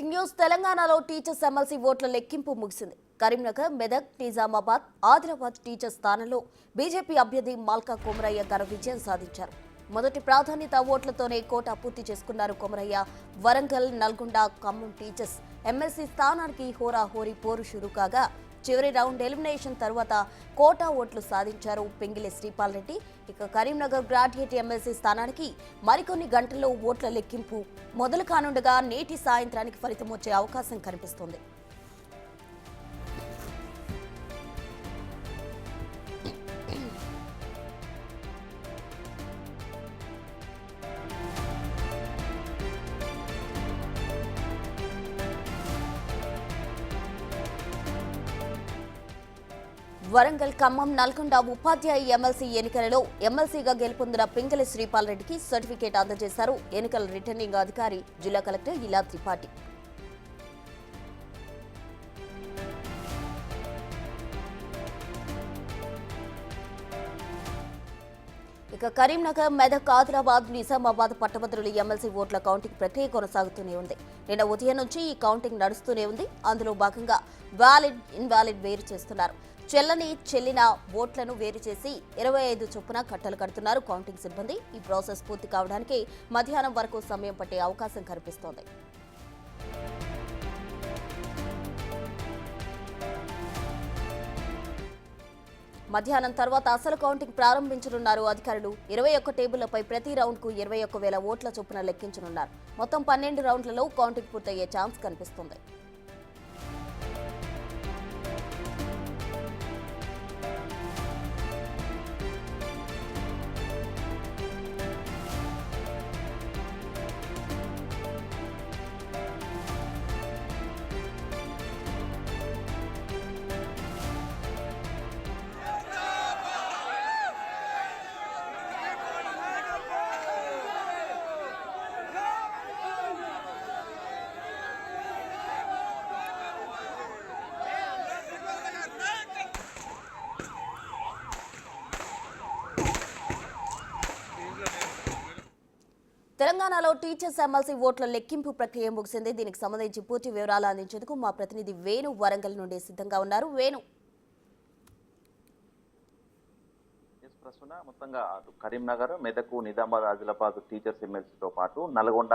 Breaking news తెలంగాణలో teachers MLC ఓట్ల లెక్కింపు ముగిసింది. కరీంనగర్, మెదక్, నిజామాబాద్, ఆదిలాబాద్ టీచర్ స్థానంలో బీజేపీ అభ్యర్థి మల్కా కొమరయ్య ఘన విజయం సాధించారు. మొదటి ప్రాధాన్యత ఓట్లతోనే కోటా పూర్తి చేసుకున్నారు కొమరయ్య. వరంగల్, నల్గొండ, ఖమ్మం టీచర్స్ ఎమ్మెల్సీ స్థానానికి హోరాహోరీ పోరు షురు కాగా చివరి రౌండ్ ఎలిమినేషన్ తర్వాత కోటా ఓట్లు సాధించారు పింగిలి శ్రీపాల్ రెడ్డి. ఇక కరీంనగర్ గ్రాడ్యుయేట్ ఎమ్మెల్సీ స్థానానికి మరికొన్ని గంటల్లో ఓట్ల లెక్కింపు మొదలు కానుండగా నేటి సాయంత్రానికి ఫలితం వచ్చే అవకాశం కనిపిస్తోంది. వరంగల్, ఖమ్మం, నల్గొండ ఉపాధ్యాయ ఎమ్మెల్సీ ఎన్నికలలో ఎమ్మెల్సీగా గెలుపొందిన పింగళి శ్రీపాల్ రెడ్డికి సర్టిఫికేట్ అందజేశారు ఎన్నికల రిటర్నింగ్ అధికారి జిల్లా కలెక్టర్ ఇలా త్రిపాఠి. ఇక కరీంనగర్, మెదక్, ఆదిలాబాద్, నిజామాబాద్ పట్టభద్రుల ఎమ్మెల్సీ ఓట్ల కౌంటింగ్ ప్రక్రియ కొనసాగుతూనే ఉంది. నిన్న ఉదయం నుంచి ఈ కౌంటింగ్ నడుస్తూనే ఉంది. అందులో భాగంగా వ్యాలిడ్, ఇన్వాలిడ్ వేరు చేస్తున్నారు. చెల్లని, చెల్లిన ఓట్లను వేరు చేసి 25 చొప్పున కట్టలు కడుతున్నారు కౌంటింగ్ సిబ్బంది. ఈ ప్రాసెస్ పూర్తి కావడానికి మధ్యాహ్నం వరకు సమయం పట్టే అవకాశం కనిపిస్తోంది. మధ్యాహ్నం తర్వాత అసలు కౌంటింగ్ ప్రారంభించనున్నారు అధికారులు. 21 టేబుళ్లపై ప్రతి రౌండ్కు 21,000 ఓట్ల చొప్పున లెక్కించనున్నారు. మొత్తం 12 రౌండ్లలో కౌంటింగ్ పూర్తయ్యే ఛాన్స్ కనిపిస్తుంది. తెలంగాణలో టీచర్స్ ఎమ్మెల్సీ ఓట్ల లెక్కింపు ప్రక్రియ ముగిసింది. దీనికి సంబంధించి పూర్తి వివరాలు అందించేందుకు మా ప్రతినిధి వేణు వరంగల్ నుండి సిద్ధంగా ఉన్నారు. వేణు, మొత్తంగా కరీంనగర్, మెదక్, నిజామాబాద్, ఆదిలాబాద్ టీచర్స్ ఎమ్మెల్సీతో పాటు నల్గొండ,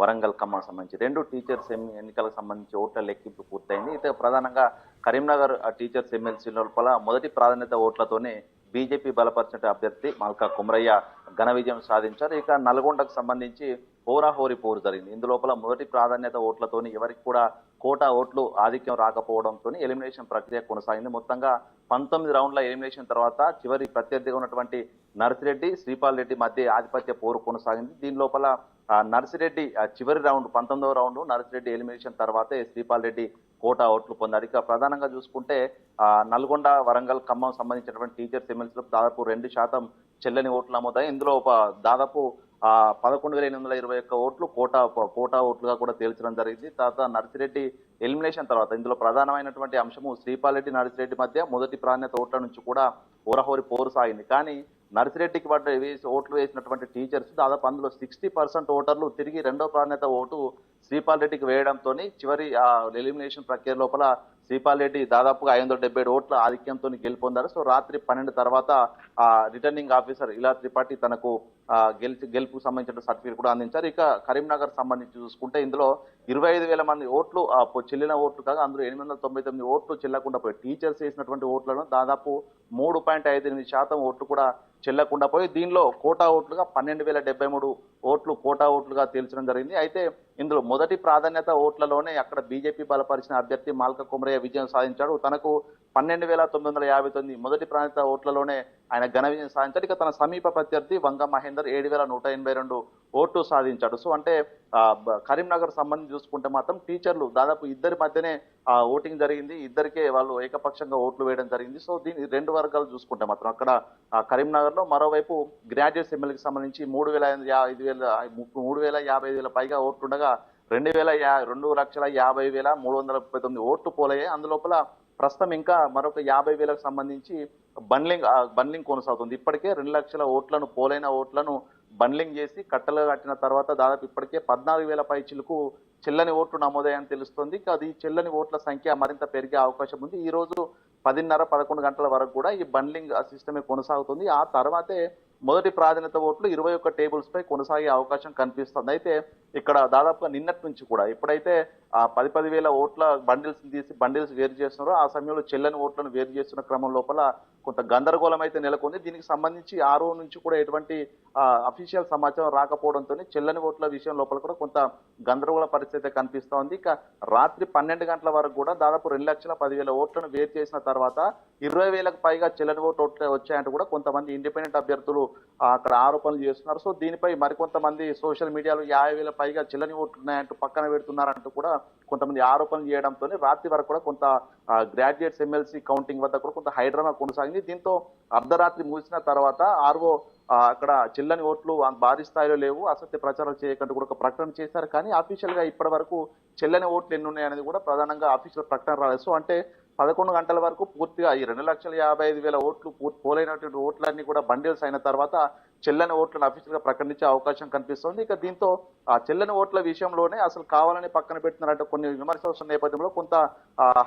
వరంగల్, ఖమ్మం సంబంధించి 2 టీచర్స్ ఎన్నికలకు సంబంధించి ఓట్ల లెక్కింపు పూర్తయింది. అయితే ప్రధానంగా కరీంనగర్ టీచర్స్ ఎమ్మెల్సీ లోపల మొదటి ప్రాధాన్యత ఓట్లతోనే బీజేపీ బలపరిచిన అభ్యర్థి మల్కా కొమరయ్య ఘన విజయం సాధించారు. ఇక నల్గొండకు సంబంధించి హోరాహోరీ పోరు జరిగింది. ఇందులోపల మొదటి ప్రాధాన్యత ఓట్లతోని ఎవరికి కూడా కోటా ఓట్లు ఆధిక్యం రాకపోవడంతో ఎలిమినేషన్ ప్రక్రియ కొనసాగింది. మొత్తంగా 19 రౌండ్ల ఎలిమినేషన్ తర్వాత చివరి ప్రత్యర్థిగా ఉన్నటువంటి నర్సిరెడ్డి, శ్రీపాల్ రెడ్డి మధ్య ఆధిపత్య పోరు కొనసాగింది. దీని లోపల నర్సిరెడ్డి చివరి రౌండ్ 19వ రౌండ్ నర్సిరెడ్డి ఎలిమినేషన్ తర్వాతే శ్రీపాల్ రెడ్డి కోటా ఓట్లు పొందారు. ఇక ప్రధానంగా చూసుకుంటే నల్గొండ, వరంగల్, ఖమ్మం సంబంధించినటువంటి టీచర్స్ ఎమ్మెల్సీలకు దాదాపు 2% చెల్లని ఓట్లు నమోదాయి. ఇందులో దాదాపు 11,821 ఓట్లు కోటా ఓట్లుగా కూడా తేల్చడం జరిగింది. తర్వాత నర్సిరెడ్డి ఎలిమినేషన్ తర్వాత ఇందులో ప్రధానమైనటువంటి అంశము శ్రీపాల్ రెడ్డి, నర్సిరెడ్డి మధ్య మొదటి ప్రాధాన్యత ఓట్ల నుంచి కూడా హోరాహోరీ పోరు సాగింది. కానీ నర్సిరెడ్డికి ఓట్లు వేసినటువంటి టీచర్స్ దాదాపు అందులో 60% ఓటర్లు తిరిగి రెండో ప్రాధాన్యత ఓటు శ్రీపాల్ రెడ్డికి వేయడంతో చివరి ఎలిమినేషన్ ప్రక్రియ లోపల శ్రీపాల్ రెడ్డి దాదాపుగా 577 ఓట్ల ఆధిక్యంతో గెలుపొందారు. సో రాత్రి 12 తర్వాత రిటర్నింగ్ ఆఫీసర్ ఇలా త్రిపాఠి తనకు గెలుపుకు సంబంధించిన సర్టిఫికేట్ కూడా అందించారు. ఇక కరీంనగర్ సంబంధించి చూసుకుంటే ఇందులో 25,000 మంది ఓట్లు చెల్లిన ఓట్లు కాగా అందులో 899 ఓట్లు చెల్లకుండా పోయి టీచర్స్ వేసినటువంటి ఓట్లను దాదాపు 3.58% ఓట్లు కూడా చెల్లకుండా పోయి దీనిలో కోటా ఓట్లుగా 12,073 ఓట్లు కోటా ఓట్లుగా తేల్చడం జరిగింది. అయితే ఇందులో మొదటి ప్రాధాన్యత ఓట్లలోనే అక్కడ బీజేపీ బలపరిచిన అభ్యర్థి మల్కా కొమరయ్య విజయం సాధించాడు. తనకు 12,959 మొదటి ప్రాధాన్యత ఓట్లలోనే ఆయన ఘన విజయం సాధించాడు. ఇక తన సమీప ప్రత్యర్థి వంగ మహేందర్ 7,182 ఓట్లు సాధించాడు. సో అంటే కరీంనగర్ సంబంధించి చూసుకుంటే మాత్రం టీచర్లు దాదాపు ఇద్దరి మధ్యనే ఓటింగ్ జరిగింది. ఇద్దరికే వాళ్ళు ఏకపక్షంగా ఓట్లు వేయడం జరిగింది. సో దీని 2 వర్గాలు చూసుకుంటే మాత్రం అక్కడ కరీంనగర్ లో మరోవైపు గ్రాడ్యుయేట్స్ ఎమ్మెల్యేకి సంబంధించి 3,055,000 పైగా ఓట్లుండగా 2,50,339 ఓట్లు పోలయ్యాయి. అందులోపల ప్రస్తుతం ఇంకా మరొక 50,000కు సంబంధించి బండ్లింగ్ కొనసాగుతుంది. ఇప్పటికే 2 లక్షల ఓట్లను పోలైన ఓట్లను బండ్లింగ్ చేసి కట్టలు కట్టిన తర్వాత దాదాపు ఇప్పటికే 14,000 పైచిలకు చెల్లని ఓట్లు నమోదయ్యాయని తెలుస్తుంది. అది చెల్లని ఓట్ల సంఖ్య మరింత పెరిగే అవకాశం ఉంది. ఈ రోజు 10:30, 11 గంటల వరకు కూడా ఈ బండ్లింగ్ సిస్టమే కొనసాగుతుంది. ఆ తర్వాతే మొదటి ప్రాధాన్యత ఓట్లు 21 టేబుల్స్ పై కొనసాగే అవకాశం కనిపిస్తుంది. అయితే ఇక్కడ దాదాపుగా నిన్నటి నుంచి కూడా ఎప్పుడైతే ఆ 10 వేల ఓట్ల బండిల్స్ తీసి బండిల్స్ వేరు చేస్తున్నారో ఆ సమయంలో చెల్లని ఓట్లను వేరు చేస్తున్న క్రమం లోపల కొంత గందరగోళం అయితే నెలకొంది. దీనికి సంబంధించి ఆర్ఓ నుంచి కూడా ఎటువంటి అఫీషియల్ సమాచారం రాకపోవడంతో చెల్లని ఓట్ల విషయం లోపల కూడా కొంత గందరగోళ పరిస్థితి కనిపిస్తా ఉంది. ఇక రాత్రి 12 గంటల వరకు కూడా దాదాపు 2,10,000 ఓట్లను వేరు చేసిన తర్వాత 20,000కు పైగా చెల్లని ఓట్లు వచ్చాయంటూ కూడా కొంతమంది ఇండిపెండెంట్ అభ్యర్థులు అక్కడ ఆరోపణలు చేస్తున్నారు. సో దీనిపై మరికొంతమంది సోషల్ మీడియాలో 50,000 పైగా చెల్లని ఓట్లు ఉన్నాయంటూ పక్కన పెడుతున్నారంటూ కూడా కొంతమంది ఆరోపణలు చేయడంతో రాత్రి వరకు కూడా కొంత గ్రాడ్యుయేట్స్ ఎమ్మెల్సీ కౌంటింగ్ వద్ద కూడా కొంత హైడ్రామా కొనసాగింది. దీంతో అర్ధరాత్రి ముగిసిన తర్వాత ఆర్ఓ అక్కడ చెల్లని ఓట్లు భారీ స్థాయిలో లేవు, అసత్య ప్రచారం చేయకంటూ కూడా ఒక ప్రకటన చేశారు. కానీ అఫీషియల్ గా ఇప్పటి వరకు చెల్లని ఓట్లు ఎన్ని ఉన్నాయనేది కూడా ప్రధానంగా అఫీషియల్ ప్రకటన రాలేదు. సో అంటే 11 గంటల వరకు పూర్తిగా ఈ 2,55,000 ఓట్లు పోలైనటువంటి ఓట్లన్నీ కూడా బండిల్స్ అయిన తర్వాత చెల్లని ఓట్లను అఫీషియల్ గా ప్రకటించే అవకాశం కనిపిస్తోంది. ఇక దీంతో ఆ చెల్లని ఓట్ల విషయంలోనే అసలు కావాలని పక్కన పెడుతున్నారంటే కొన్ని విమర్శలు వస్తున్న నేపథ్యంలో కొంత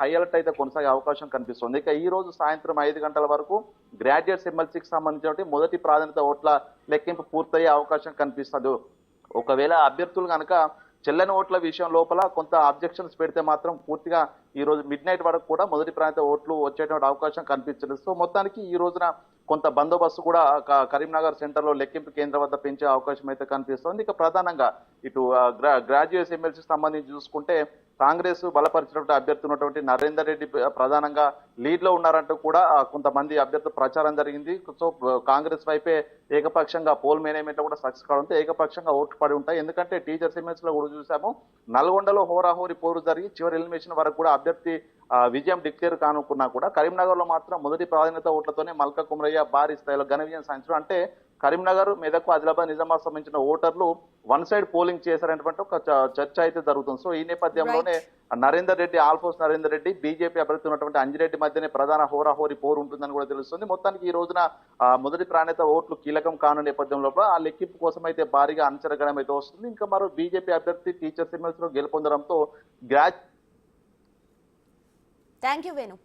హై అలర్ట్ అయితే కొనసాగే అవకాశం కనిపిస్తుంది. ఇక ఈ రోజు సాయంత్రం 5 గంటల వరకు గ్రాడ్యుయేట్స్ ఎమ్మెల్సీకి సంబంధించిన మొదటి ప్రాధాన్యత ఓట్ల లెక్కింపు పూర్తయ్యే అవకాశం కనిపిస్తుంది. ఒకవేళ అభ్యర్థులు కనుక చెల్లని ఓట్ల విషయం లోపల కొంత అబ్జెక్షన్స్ పెడితే మాత్రం పూర్తిగా ఈ రోజు మిడ్ నైట్ వరకు కూడా మొదటి ప్రాంత ఓట్లు వచ్చేటువంటి అవకాశం కనిపించదు. సో మొత్తానికి ఈ రోజున కొంత బందోబస్తు కూడా కరీంనగర్ సెంటర్ లో లెక్కింపు కేంద్రం వద్ద పెంచే అవకాశం అయితే కనిపిస్తోంది. ఇక ప్రధానంగా ఇటు గ్రాడ్యుయేట్స్ ఎమ్మెల్సీకి సంబంధించి చూసుకుంటే కాంగ్రెస్ బలపరిచినటువంటి అభ్యర్థి ఉన్నటువంటి నరేందర్ రెడ్డి ప్రధానంగా లీడ్ లో ఉన్నారంటూ కూడా కొంతమంది అభ్యర్థులు ప్రచారం జరిగింది. సో కాంగ్రెస్ వైపే ఏకపక్షంగా పోల్ మేనేజ్మెంట్ కూడా సక్సెస్ కావడంతో ఏకపక్షంగా ఓట్లు పడి ఉంటాయి. ఎందుకంటే టీచర్స్ ఎమ్మెల్సీ లో కూడా చూసాము, నల్గొండలో హోరాహోరీ పోరు జరిగి చివరి ఎలిమినేషన్ వరకు కూడా అభ్యర్థి విజయం డిక్లేర్ కానుకున్నా కూడా కరీంనగర్ లో మాత్రం మొదటి ప్రాధాన్యత ఓట్లతోనే మల్కా కుమరయ్య భారీ స్థాయిలో ఘన విజయం సాధించడం. అంటే కరీంనగర్, మెదక్, ఆదిలాబాద్, నిజామాబాద్ సంబంధించిన ఓటర్లు వన్ సైడ్ పోలింగ్ చేశారనేటువంటి ఒక చర్చ అయితే జరుగుతుంది. సో ఈ నేపథ్యంలోనే నరేందర్ రెడ్డి, ఆల్ఫోస్ నరేందర్ రెడ్డి, బీజేపీ అభ్యర్థి ఉన్నటువంటి అంజిరెడ్డి మధ్యనే ప్రధాన హోరాహోరీ పోరు ఉంటుందని కూడా తెలుస్తుంది. మొత్తానికి ఈ రోజున మొదటి ప్రాధాన్యత ఓట్లు కీలకం కాను నేపథ్యంలో ఆ లెక్కింపు కోసం అయితే భారీగా అంచనగడం అయితే వస్తుంది. ఇంకా మరో బీజేపీ అభ్యర్థి టీచర్స్ ఎమ్మెల్సీలో గెలుపొందడంతో థ్యాంక్ యూ వేణు.